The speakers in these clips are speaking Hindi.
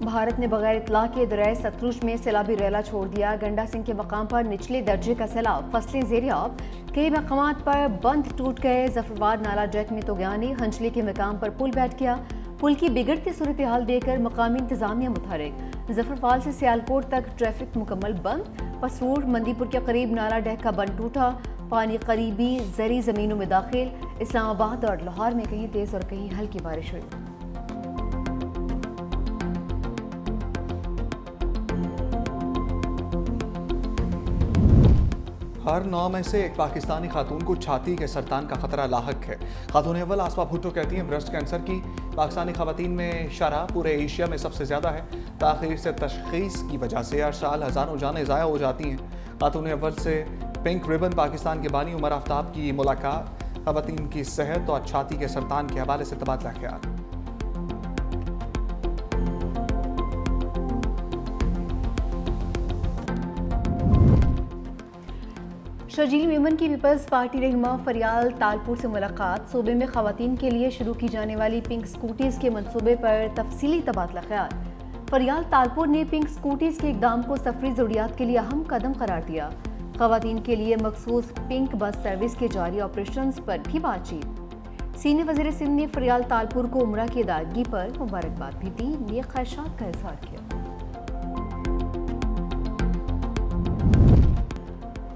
भारत ने बगैर इतला के दरियाए सतलुज में सैलाबी रेला छोड़ दिया। गंडा सिंह के मकाम पर निचले दर्जे का सैलाब, फसलें ज़ेरियाब, कई मकामात पर बंद टूट गए। जफरवाद नाला जैक में तोगयानी, हंजली के मकाम पर पुल बैठ गया। पुल की बिगड़ती सूरत हाल देखकर मकामी इंतजामिया मुतहरिक। जफरवाल से सियालकोट तक ट्रैफिक मुकम्मल बंद। पसरूर मंदीपुर के करीब नाला डैक का बंद टूटा, पानी करीबी जरी जमीनों में दाखिल। इस्लामाबाद और लाहौर में कहीं तेज और कहीं हल्की बारिश हुई। हर 9 में से एक पाकिस्तानी खातून को छाती के सरतान का खतरा लाहक है। खातून अव्वल आसमा भुट्टो कहती हैं ब्रेस्ट कैंसर की पाकिस्तानी खवातीन में शरह पूरे एशिया में सबसे ज़्यादा है। ताख़ीर से तशख़ीस की वजह से हर साल हज़ारों जानें ज़ाया हो जाती हैं। खातून अव्वल से पिंक रिबन पाकिस्तान के बानी उमर आफ्ताब की मुलाकात, खवातीन की सेहत और छाती के सरतान के हवाले से तबादला ख्याल। शर्जील मेमन की पीपल्स पार्टी रहनुमा फरियाल तालपुर से मुलाकात। सूबे में खवातीन के लिए शुरू की जाने वाली पिंक स्कूटीज़ के मंसूबे पर तफसीली तबादला ख्याल। फरियाल तालपुर ने पिंक स्कूटीज़ के इक़दाम को सफरी ज़रूरियात के लिए अहम कदम करार दिया। खवातीन के लिए मखसूस पिंक बस सर्विस के जारी ऑपरेशन पर भी बातचीत। सीनियर वज़ीर सिंध ने फरियाल तालपुर को उम्रा की अदायगी पर मुबारकबाद भी दी, नेक ख्वाहिशात का इज़हार किया।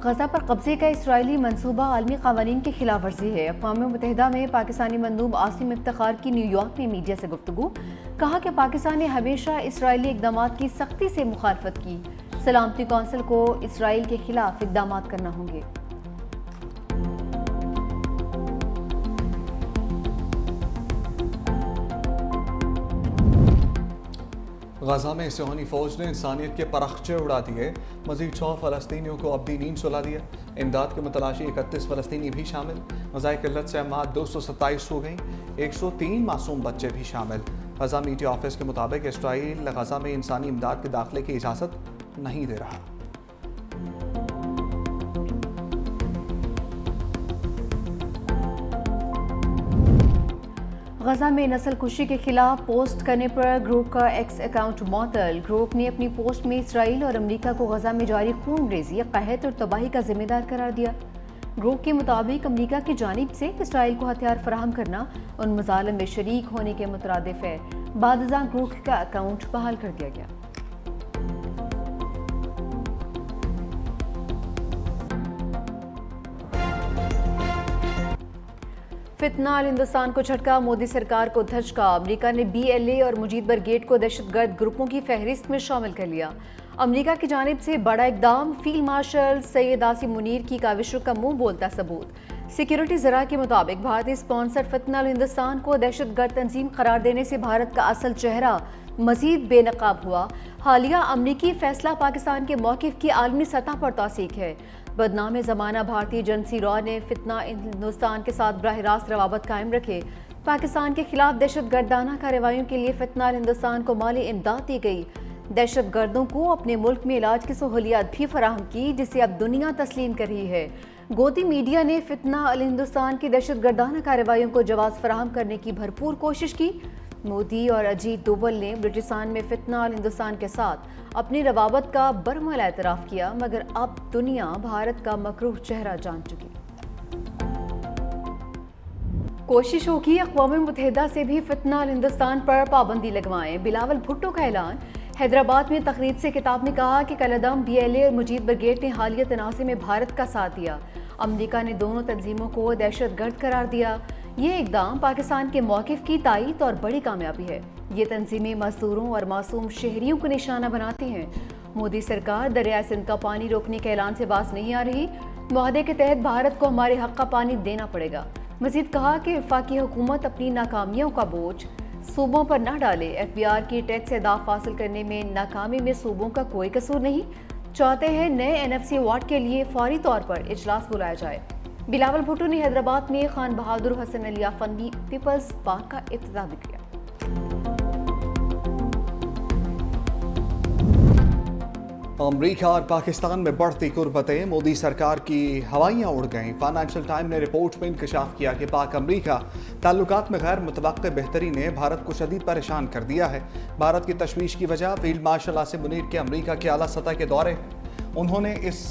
गजा पर कब्जे का इसराइली मंसूबा आलमी क़वानीन की खिलाफ वर्जी है। अक़वाम मुत्तहिदा में पाकिस्तानी मंदूब आसिम इफ्तिखार की न्यूयॉर्क में मीडिया से गुफ्तगू, कहा कि पाकिस्तान ने हमेशा इसराइली इक़दामात की सख्ती से मुखालफत की। सलामती कौंसिल को इसराइल के खिलाफ इक़दामात करना होंगे। गजा में सियोनी फौज ने इंसानियत के परखचे उड़ा दिए। मजीद 100 फ़लस्तीनियों को अब भी नींद सुला दिया। इमदाद के मुतलाशी 31 फ़लस्तीनी भी शामिल। गज़ाए किल्लत से अमात 227 हो गई, 103 मासूम बच्चे भी शामिल। गजा मीडिया ऑफिस के मुताबिक इसराइल गजा में इंसानी इमदाद के दाखिले की इजाज़त नहीं दे रहा। गजा में नस्ल कुशी के खिलाफ पोस्ट करने पर ग्रुप का एक्स अकाउंट मअतल। ग्रुप ने अपनी पोस्ट में इसराइल और अमेरिका को गजा में जारी खून रेजी, कहत और तबाही का जिम्मेदार करार दिया। ग्रुप के मुताबिक अमेरिका की जानिब से इसराइल को हथियार फराहम करना उन मजालिम में शरीक होने के मुतरादिफ है। बादशाह ग्रुप का अकाउंट बहाल कर दिया गया। फितना अल हिंदुस्तान को झटका, मोदी सरकार को धचका। अमेरिका ने BLA और मुजीब ब्रिगेड को दहशतगर्द ग्रुपों की फहरिस्त में शामिल कर लिया। अमेरिका की जानिब से बड़ा इकदाम, फील्ड मार्शल सैयद आसिम मुनीर की काविशों का मुंह बोलता सबूत। सिक्योरिटी जरा के मुताबिक भारतीय स्पॉन्सर फितना अल हिंदुस्तान को दहशतगर्द तंजीम करार देने से भारत का असल चेहरा मजीद बेनकाब हुआ। हालिया अमरीकी फैसला पाकिस्तान के मौक़िफ़ की आलमी सतह पर तौसीक है। बदनाम ज़माना भारतीय एजेंसी रॉ ने फितना हिंदुस्तान के साथ बराह रास्त रवाबत कायम रखे। पाकिस्तान के खिलाफ दहशतगर्दाना कार्रवाइयों के लिए फितना हिंदुस्तान को माली इमदाद दी गई। दहशतगर्दों को अपने मुल्क में इलाज की सहूलियात भी फराहम की, जिसे अब दुनिया तस्लीम कर रही है। गोदी मीडिया ने फितना अल हिंदुस्तान की दहशतगर्दाना कार्रवाइयों को जवाब फराहम करने की भरपूर कोशिश की। मोदी और अजीत डोवल ने बलूचिस्तान में फितना अल हिंदुस्तान के साथ अपनी रवाबत का बरमला एतराफ़ किया, मगर अब दुनिया भारत का मकरूह चेहरा जान चुकी। कोशिश होगी अक़वाम मुत्तहिदा से भी फितना अल हिंदुस्तान पर पाबंदी लगवाएं। बिलावल भुट्टो का ऐलान। हैदराबाद में तकरीर से खिताब में कहा कि कलअदम BLA और मुजीब ब्रिगेड ने हालिया तनाज़े में भारत का साथ दिया। अमेरिका ने दोनों तंजीमों को दहशतगर्द करार दिया। ये इक़दाम पाकिस्तान के मौक़िफ़ की तायीद और बड़ी कामयाबी है। ये तंजीमें मजदूरों और मासूम शहरियों को निशाना बनाती हैं। मोदी सरकार दरिया सिंध का पानी रोकने के ऐलान से बाज नहीं आ रही। मुआहदे के तहत भारत को हमारे हक़ का पानी देना पड़ेगा। मज़ीद कहा कि वफाकी हुकूमत अपनी नाकामियों का बोझ सूबों पर न डाले। FBR की टैक्स अहदाफ हासिल करने में नाकामी में सूबों का कोई कसूर नहीं। चाहते हैं नए NFC अवार्ड के लिए फौरी तौर पर इजलास बुलाया जाए। बिलावल भुट्टो ने हैदराबाद में खान बहादुर हसन अली अफंदी पीपल्स पार्क का इफ्तिताह भी किया। अमेरिका और पाकिस्तान में बढ़ती कुर्बतें, मोदी सरकार की हवाइयाँ उड़ गईं। फाइनेंशियल टाइम ने रिपोर्ट में इंकशाफ किया कि पाक अमेरिका ताल्लुकात में गैर मुतवक्के बेहतरी ने भारत को शदीद परेशान कर दिया है। भारत की तशवीश की वजह फील्ड मार्शल आसिम मुनीर के अमेरिका के आला सतह के दौरे। उन्होंने इस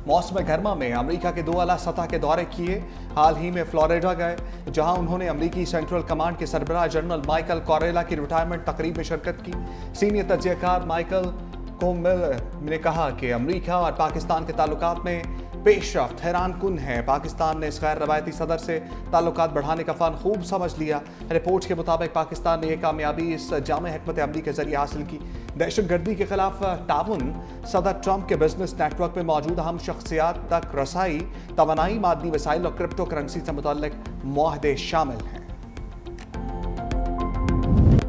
मौसम गर्मा में अमेरिका के 2 आला सतह के दौरे किए। हाल ही में फ्लोरिडा गए, जहां उन्होंने अमेरिकी सेंट्रल कमांड के सरबराह जनरल माइकल कॉरेला की रिटायरमेंट तकरीब में शिरकत की। सीनियर तजज़ियाकार माइकल कोमिल ने कहा कि अमेरिका और पाकिस्तान के ताल्लुकात में पेशरफ्त हैरान कुन है। पाकिस्तान ने इस गैर रवायती सदर से ताल्लुकात बढ़ाने का फ़न खूब समझ लिया। रिपोर्ट के मुताबिक पाकिस्तान ने यह कामयाबी इस जामे हिकमत अमली के जरिए हासिल की। दहशतगर्दी के खिलाफ ताउन, सदर ट्रंप के बिजनेस नेटवर्क में मौजूद अहम शख्सियात तक रसाई, तवानाई, मादनी वसाइल और क्रिप्टो करेंसी से मुतल्लिक मुआहदे शामिल हैं।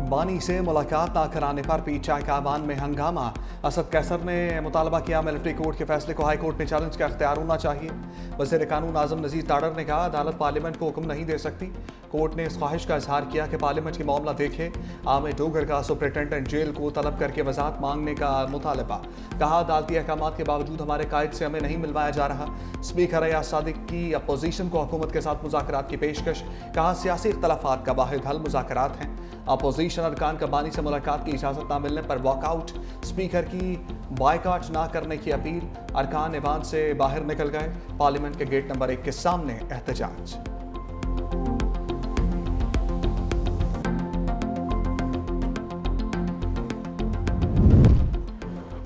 बानी से मुलाकात ना कराने पर पीचाई का आवान में हंगामा। असद कैसर ने मुतालबा किया मिलिट्री कोर्ट के फैसले को हाई कोर्ट में चैलेंज का इख्तियार होना चाहिए। वज़ीर कानून आज़म नज़ीर ताड़र ने कहा अदालत पार्लियामेंट को हुक्म नहीं दे सकती। कोर्ट ने इस ख्वाहिश का इजहार किया कि पार्लियामेंट की मामला देखे। आमिर डोगर का सुपरिटेंडेंट जेल को तलब करके वजाहत मांगने का मुतालबा। कहा अदालती अहकामात के बावजूद हमारे कायद से हमें नहीं मिलवाया जा रहा। स्पीकर अयाज सादिक की अपोजिशन को हुकूमत के साथ मुज़ाकरात की पेशकश। कहा सियासी इख्तलाफात का वाहिद हल मुज़ाकरात हैं। अपोजिशन अरकान का बानी से मुलाकात की इजाज़त ना मिलने पर वॉकआउट। स्पीकर की बायकॉट ना करने की अपील। अरकान ऐवान से बाहर निकल गए। पार्लियामेंट के गेट नंबर 1 के सामने एहतजाज।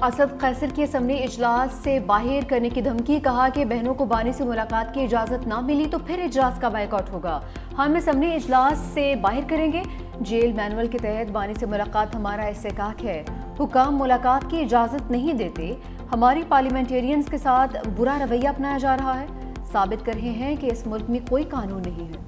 असद कैसर की असम्बली इजलास से बाहर करने की धमकी। कहा कि बहनों को बानी से मुलाकात की इजाज़त ना मिली तो फिर इजलास का बायकॉट होगा। हम असम्बली इजलास से बाहर करेंगे। जेल मैनुअल के तहत बानी से मुलाकात हमारा इस्तेकाक है। हुकाम मुलाकात की इजाज़त नहीं देते। हमारी पार्लियामेंटेरियंस के साथ बुरा रवैया अपनाया जा रहा है। साबित कर रहे हैं कि इस मुल्क में कोई कानून नहीं है।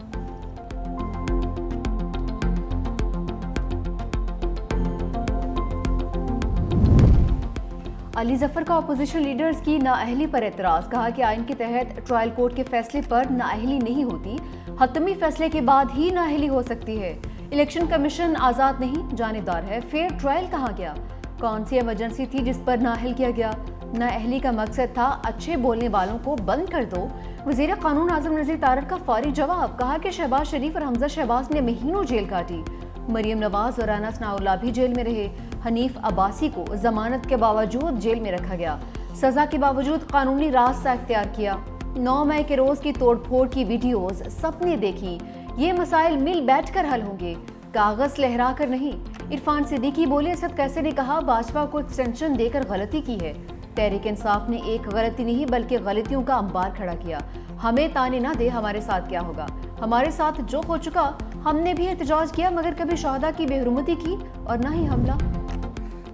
अली जफर का अपोजिशन लीडर्स की नाअहली पर एतराज़। कहा कि आइन के तहत ट्रायल कोर्ट के फैसले पर नाअहली नहीं होती, हतमी फैसले के बाद ही नाअहली हो सकती है। इलेक्शन कमीशन आज़ाद नहीं, जानिबदार है। फेयर ट्रायल कहाँ गया? कौन सी इमरजेंसी थी जिस पर नाअहल किया गया? नाअहली का मकसद था अच्छे बोलने वालों को बंद कर दो। वज़ीर कानून आज़म नज़ीर तारर का फौरी जवाब। कहा कि शहबाज शरीफ और हमजा शहबाज ने महीनों जेल काटी। मरियम नवाज और राना सनाउल्लाह भी जेल में रहे। हनीफ अब्बासी को जमानत के बावजूद जेल में रखा गया। सजा के बावजूद कानूनी रास्ता इख्तियार किया। 9 मई के रोज की तोड़फोड़ की वीडियोस सबने देखी। ये मसाइल मिल बैठकर हल होंगे, कागज लहरा कर नहीं। इरफान सिद्दीकी बोले असद कैसर ने कहा भाजपा को एक्सटेंशन देकर गलती की है। तहरीक इंसाफ ने एक गलती नहीं बल्कि गलतियों का अंबार खड़ा किया। हमें ताने ना दे हमारे साथ क्या होगा। हमारे साथ जो हो चुका हमने भी एहतजाज किया, मगर कभी शहदा की बेहरुमती की और ना ही हमला।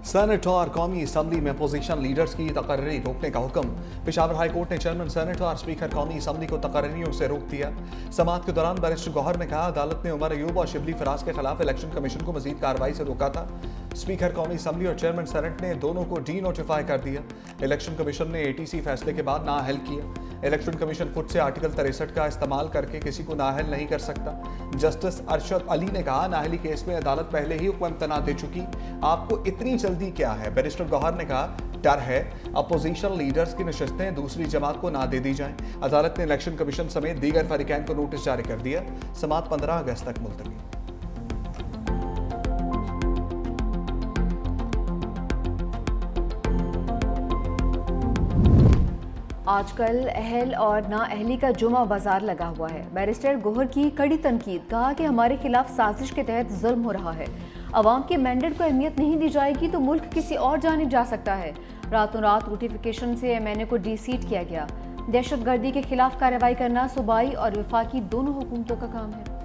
सेनेट और कौमी असम्बली में अपोजिशन लीडर्स की तकर्री रोकने का हुक्म। पेशावर हाई कोर्ट ने चेयरमैन सेनेट और स्पीकर कौमी असम्बली को तकर्रियों से रोक दिया। समाअत के दौरान बैरिस्टर गौहर ने कहा अदालत ने उमर अयूब और शिबली फराज के खिलाफ इलेक्शन कमीशन को मजीद कार्रवाई से रोका था। स्पीकर कौमी असम्बली और चेयरमैन सेनेट ने दोनों को डी नोटिफाई कर दिया। इलेक्शन कमीशन ने ATC फैसले के बाद नाअहल किया। इलेक्शन कमीशन खुद से आर्टिकल 63 का इस्तेमाल करके किसी को नाअहल नहीं कर सकता। जस्टिस अरशद अली ने कहा नाअहली केस में अदालत पहले ही हुक्म इम्तना दे चुकी, आपको इतनी जल्दी क्या है। बैरिस्टर गौहर ने कहा डर है अपोजिशन लीडर्स की नशस्तें दूसरी जमात को ना दे दी जाएं। अदालत ने इलेक्शन कमीशन समेत दीगर फरीकैन को नोटिस जारी कर दिया। समाअत 15 अगस्त तक मुलतवी। आजकल अहल और नाअहली का जुमा बाजार लगा हुआ है। बैरिस्टर गोहर की कड़ी तनकीद। कहा कि हमारे खिलाफ साजिश के तहत जुल्म हो रहा है। अवाम के मैंडेट को अहमियत नहीं दी जाएगी तो मुल्क किसी और जानिब जा सकता है। रातों रात नोटिफिकेशन से MNA को डीसीट किया गया। दहशतगर्दी के खिलाफ कार्रवाई करना सूबाई और वफाकी दोनों हुकूमतों का काम है।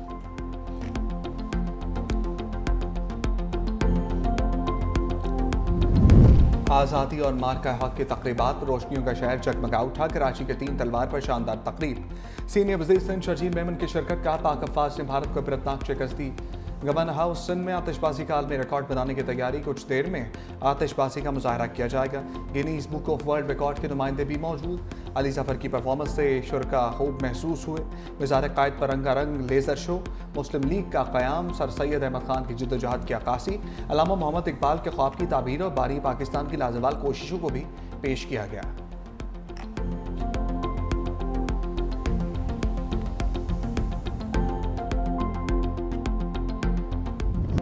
आज़ादी और मार्का हक की तकरीबात, रोशनियों का शहर जगमगा उठा। कराची के 3 तलवार पर शानदार तकरीब। सीनियर वज़ीर सिंध शर्जील मेमन की शिरकत का। पाक अफवाज ने भारत को इबरतनाक शिकस्त दी। गवर्नर हाउस सिंध में आतिशबाजी का आलमी रिकॉर्ड बनाने की तैयारी। कुछ देर में आतिशबाजी का मुजाहरा किया जाएगा। Guinness book of world record के नुमाइंदे भी मौजूद। अली जफर की परफॉर्मेंस से शुरका खूब महसूस हुए। वज़ारत कायद पर रंगारंग लेज़र शो। मुस्लिम लीग का क़याम। सर सैयद अहमद खान की जिद्दोजहद की अक्कासी। अल्लामा मोहम्मद इकबाल के ख्वाब की ताबीर और बारी पाकिस्तान की लाजवाल कोशिशों को भी पेश किया गया।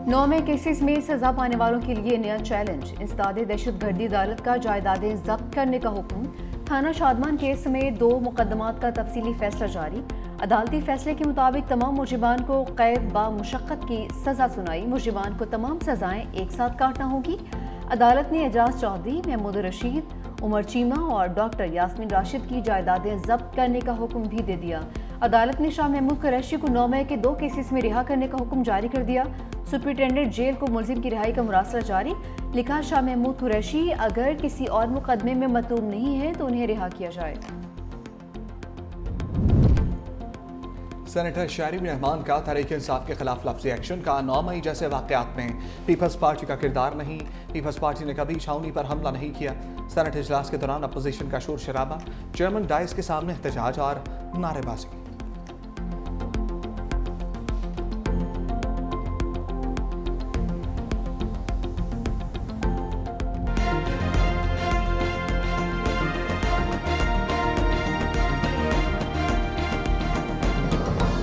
9 में केसेस में सजा पाने वालों के लिए नया चैलेंज। इंसदाद दहशतगर्दी अदालत का जायदादें जब्त करने का हुक्म। थाना शादमान केस में 2 मुकदमात का तफसीली फैसला जारी। अदालती फैसले के मुताबिक तमाम मुजरिमान को कैद बा मुशक्कत की सजा सुनाई। मुजरिमान को तमाम सजाएं एक साथ काटना होगी। अदालत ने एजाज चौधरी, महमूद रशीद, उमर चीमा और डॉक्टर यास्मीन राशिद की जायदादें जब्त करने का हुक्म भी दे दिया। अदालत ने शाह महमूद कुरैशी को 9 मई के 2 केसेस में रिहा करने का हुक्म जारी कर दिया। सुप्रिंटेंडेंट जेल को मुलजिम की रिहाई का मुरासला जारी। लिखा, शाह महमूद कुरैशी अगर किसी और मुकदमे में मतलूब नहीं है तो उन्हें रिहा किया जाए। सेनेटर शारिब रहमान का तहरीक इंसाफ के खिलाफ लफ्ज़ी एक्शन का 9 मई जैसे वाक़यात में पीपल्स पार्टी का किरदार नहीं। पीपल्स पार्टी ने कभी छावनी पर हमला नहीं किया। सेनेट इजलास के दौरान अपोजिशन का शोर शराबा, चेयरमैन डाइस के सामने एहतजाज और नारेबाजी।